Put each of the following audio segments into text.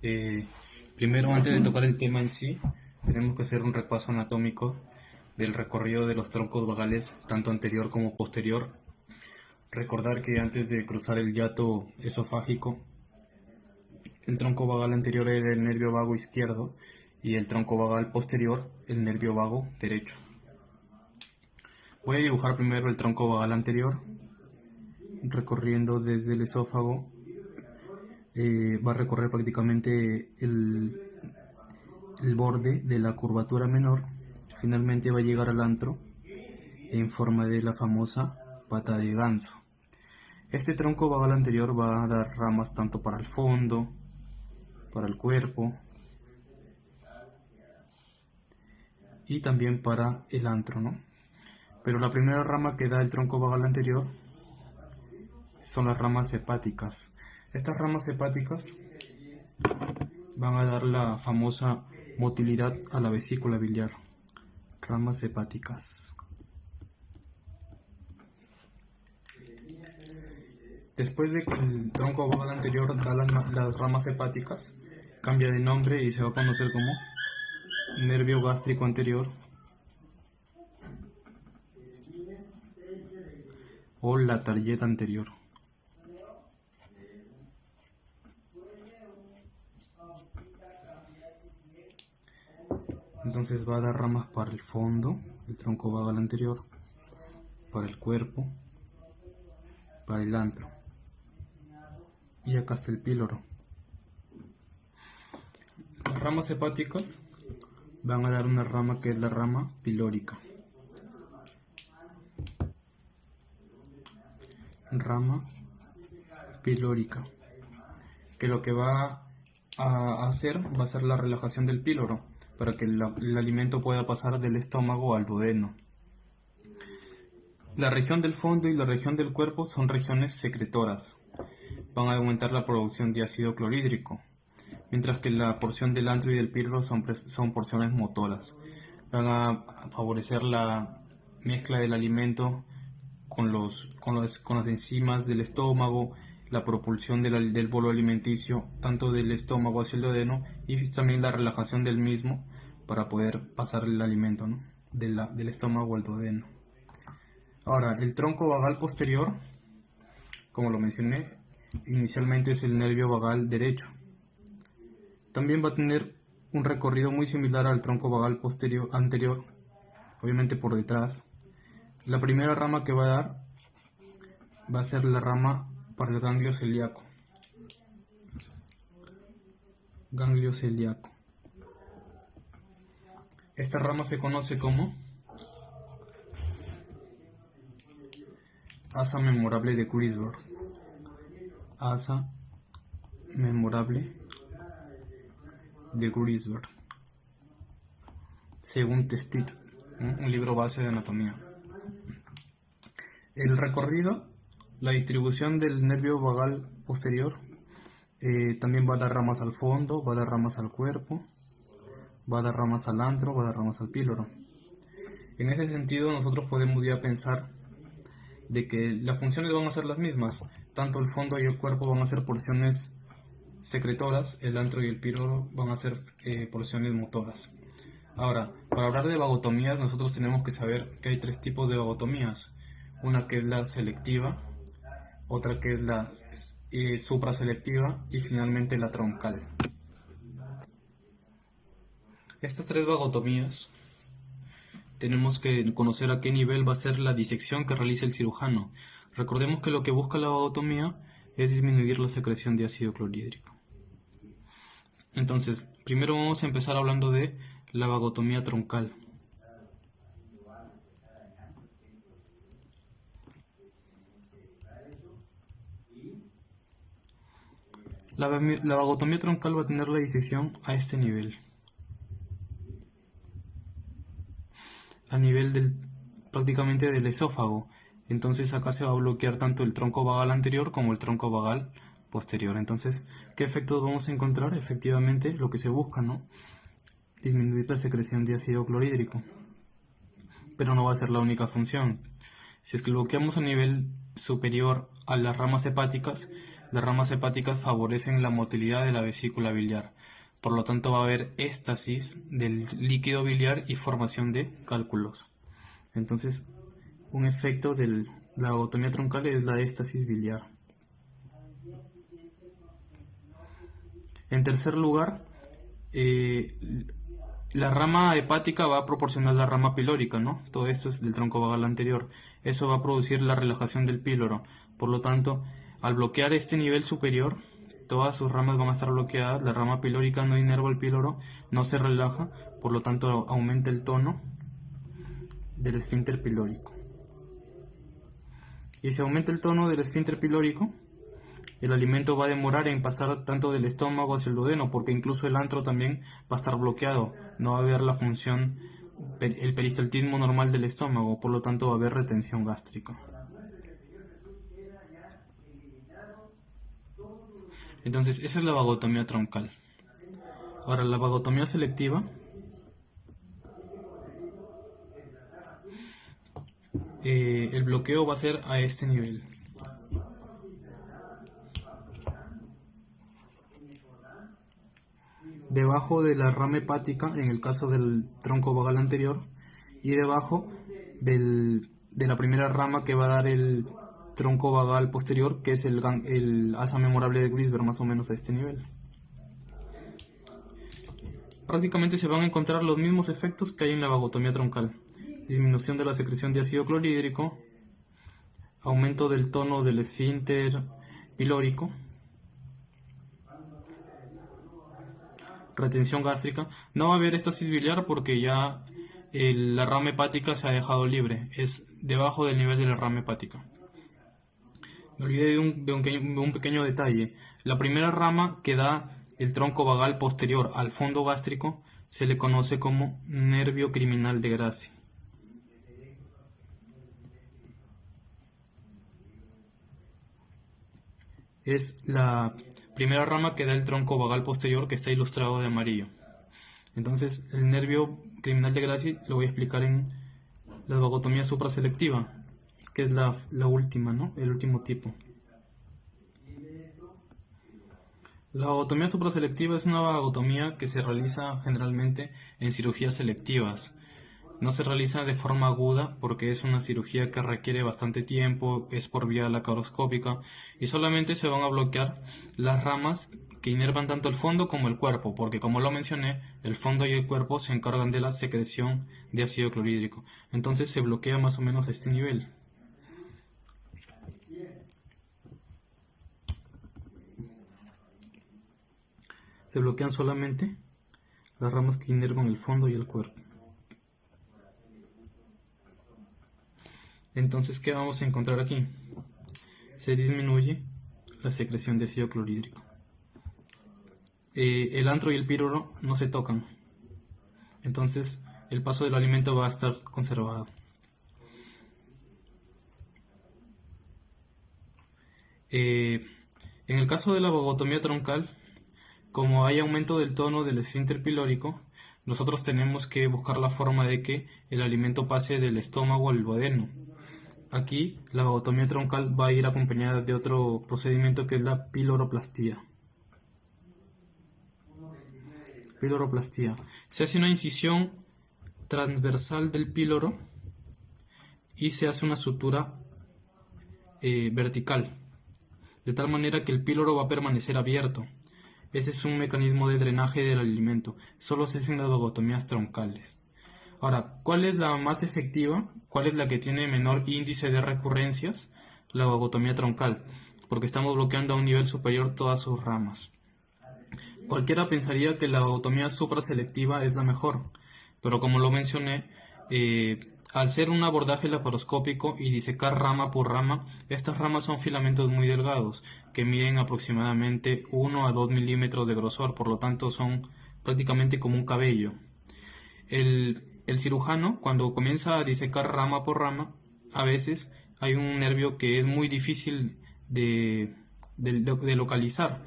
Eh, Primero, antes de tocar el tema en sí, tenemos que hacer un repaso anatómico del recorrido de los troncos vagales, tanto anterior como posterior. Recordar que antes de cruzar el hiato esofágico, el tronco vagal anterior era el nervio vago izquierdo y el tronco vagal posterior el nervio vago derecho. Voy a dibujar primero el tronco vagal anterior, recorriendo desde el esófago. Va a recorrer prácticamente el borde de la curvatura menor. Finalmente va a llegar al antro en forma de la famosa pata de ganso. Este tronco vagal anterior va a dar ramas tanto para el fondo, para el cuerpo y también para el antro, ¿no? Pero la primera rama que da el tronco vagal anterior son las ramas hepáticas. Estas ramas hepáticas van a dar la famosa motilidad a la vesícula biliar. Ramas hepáticas. Después de que el tronco vagal anterior da las ramas hepáticas, cambia de nombre y se va a conocer como nervio gástrico anterior o la tarjeta anterior. Entonces va a dar ramas para el fondo, el tronco vagal anterior, para el cuerpo, para el antro. Y acá está el píloro. Las ramas hepáticas van a dar una rama que es la rama pilórica. Rama pilórica, que lo que va a hacer va a ser la relajación del píloro para que el alimento pueda pasar del estómago al duodeno. La región del fondo y la región del cuerpo son regiones secretoras. Van a aumentar la producción de ácido clorhídrico, mientras que la porción del antro y del píloro son porciones motoras. Van a favorecer la mezcla del alimento con las enzimas del estómago, la propulsión del bolo alimenticio, tanto del estómago hacia el duodeno, y también la relajación del mismo para poder pasar el alimento, ¿no? del estómago al duodeno. Ahora, el tronco vagal posterior, como lo mencioné, inicialmente es el nervio vagal derecho. También va a tener un recorrido muy similar al tronco vagal anterior, obviamente por detrás. La primera rama que va a dar va a ser la rama para el ganglio celíaco. Ganglio celíaco. Esta rama se conoce como asa memorable de Grisberg. Asa memorable de Grisberg, según Testit, un libro base de anatomía. El recorrido, la distribución del nervio vagal posterior, también va a dar ramas al fondo, va a dar ramas al cuerpo, va a dar ramas al antro, va a dar ramas al píloro. En ese sentido, nosotros podemos ya pensar de que las funciones van a ser las mismas. Tanto el fondo y el cuerpo van a ser porciones secretoras, el antro y el píloro van a ser porciones motoras. Ahora, para hablar de vagotomías, nosotros tenemos que saber que hay tres tipos de vagotomías. Una que es la selectiva, otra que es la supraselectiva y finalmente la troncal. Estas tres vagotomías tenemos que conocer a qué nivel va a ser la disección que realiza el cirujano. Recordemos que lo que busca la vagotomía es disminuir la secreción de ácido clorhídrico. Entonces, primero vamos a empezar hablando de la vagotomía troncal. La vagotomía troncal va a tener la disección a este nivel. A nivel prácticamente del esófago. Entonces acá se va a bloquear tanto el tronco vagal anterior como el tronco vagal posterior. Entonces, ¿qué efectos vamos a encontrar? Efectivamente, lo que se busca, ¿no? Disminuir la secreción de ácido clorhídrico. Pero no va a ser la única función. Si es que bloqueamos a nivel superior a las ramas hepáticas, las ramas hepáticas favorecen la motilidad de la vesícula biliar. Por lo tanto, va a haber éstasis del líquido biliar y formación de cálculos. Entonces, un efecto de la vagotomía troncal es la éstasis biliar. En tercer lugar, la rama hepática va a proporcionar la rama pilórica, ¿no? Todo esto es del tronco vagal anterior. Eso va a producir la relajación del píloro. Por lo tanto, al bloquear este nivel superior, todas sus ramas van a estar bloqueadas. La rama pilórica no inerva el píloro, no se relaja, por lo tanto aumenta el tono del esfínter pilórico. Y si aumenta el tono del esfínter pilórico, el alimento va a demorar en pasar tanto del estómago hacia el duodeno, porque incluso el antro también va a estar bloqueado. No va a haber la función, el peristaltismo normal del estómago, por lo tanto va a haber retención gástrica. Entonces, esa es la vagotomía troncal. Ahora, la vagotomía selectiva el bloqueo va a ser a este nivel. Debajo de la rama hepática, en el caso del tronco vagal anterior, y debajo de la primera rama que va a dar el tronco vagal posterior, que es el asa memorable de Grisberg, más o menos a este nivel. Prácticamente se van a encontrar los mismos efectos que hay en la vagotomía troncal: disminución de la secreción de ácido clorhídrico, aumento del tono del esfínter pilórico, retención gástrica. No va a haber éstasis biliar porque ya la rama hepática se ha dejado libre, es debajo del nivel de la rama hepática. Me olvidé de un pequeño detalle. La primera rama que da el tronco vagal posterior al fondo gástrico se le conoce como nervio criminal de Gracie. Es la primera rama que da el tronco vagal posterior, que está ilustrado de amarillo. Entonces, el nervio criminal de Gracie lo voy a explicar en la vagotomía supraselectiva, que es la última, ¿no? El último tipo. La vagotomía supraselectiva es una vagotomía que se realiza generalmente en cirugías selectivas. No se realiza de forma aguda porque es una cirugía que requiere bastante tiempo, es por vía laparoscópica y solamente se van a bloquear las ramas que inervan tanto el fondo como el cuerpo, porque como lo mencioné, el fondo y el cuerpo se encargan de la secreción de ácido clorhídrico. Entonces se bloquea más o menos a este nivel. Se bloquean solamente las ramas que inervan el fondo y el cuerpo. Entonces, ¿qué vamos a encontrar aquí? Se disminuye la secreción de ácido clorhídrico. El antro y el píloro no se tocan. Entonces, el paso del alimento va a estar conservado. En el caso de la vagotomía troncal, como hay aumento del tono del esfínter pilórico, nosotros tenemos que buscar la forma de que el alimento pase del estómago al duodeno. Aquí la vagotomía troncal va a ir acompañada de otro procedimiento que es la piloroplastía. Piloroplastía. Se hace una incisión transversal del píloro y se hace una sutura vertical, de tal manera que el píloro va a permanecer abierto. Ese es un mecanismo de drenaje del alimento. Solo se hacen las vagotomías troncales. Ahora, ¿cuál es la más efectiva? ¿Cuál es la que tiene menor índice de recurrencias? La vagotomía troncal, porque estamos bloqueando a un nivel superior todas sus ramas. Cualquiera pensaría que la vagotomía supraselectiva es la mejor, pero como lo mencioné, al ser un abordaje laparoscópico y disecar rama por rama, estas ramas son filamentos muy delgados, que miden aproximadamente 1 a 2 milímetros de grosor, por lo tanto son prácticamente como un cabello. El cirujano, cuando comienza a disecar rama por rama, a veces hay un nervio que es muy difícil de localizar.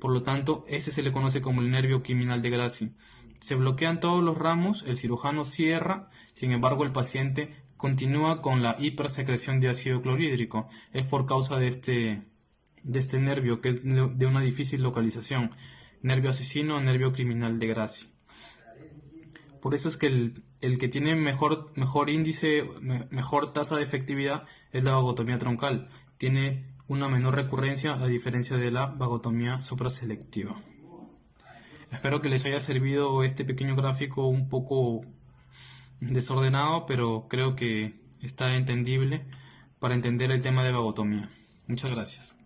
Por lo tanto, ese se le conoce como el nervio criminal de Gracie. Se bloquean todos los ramos, el cirujano cierra, sin embargo el paciente continúa con la hipersecreción de ácido clorhídrico. Es por causa de de este nervio, que es de una difícil localización, nervio asesino o nervio criminal de Gracie. Por eso es que el que tiene mejor índice, mejor tasa de efectividad es la vagotomía troncal. Tiene una menor recurrencia a diferencia de la vagotomía supraselectiva. Espero que les haya servido este pequeño gráfico un poco desordenado, pero creo que está entendible para entender el tema de vagotomía. Muchas gracias.